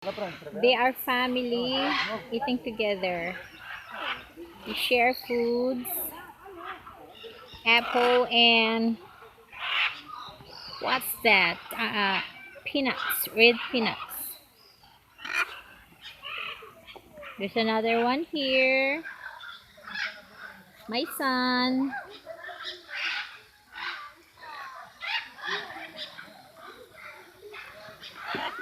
They are family eating together. We share foods, apple, and what's that? Peanuts, red peanuts. There's another one here. My son.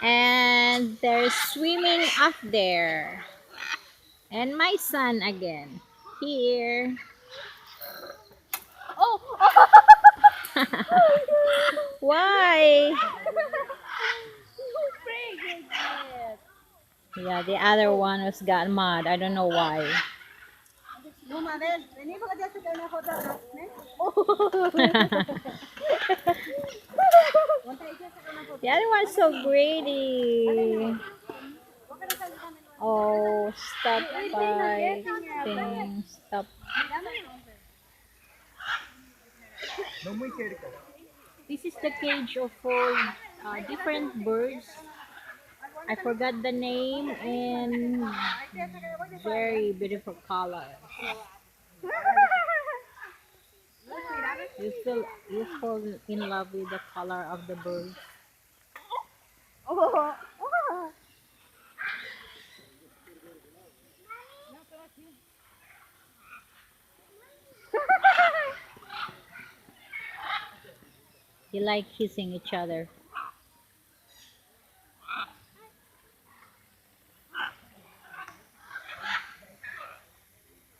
And they're swimming up there. And my son again. Here. Oh! Why? You break it. Yeah, the other one was got mad. I don't know why. The other one's so greedy. Oh, stop fighting. Stop. This is the cage of all different birds. I forgot the name and very beautiful color. You fall in love with the color of the birds. Oh! You like kissing each other.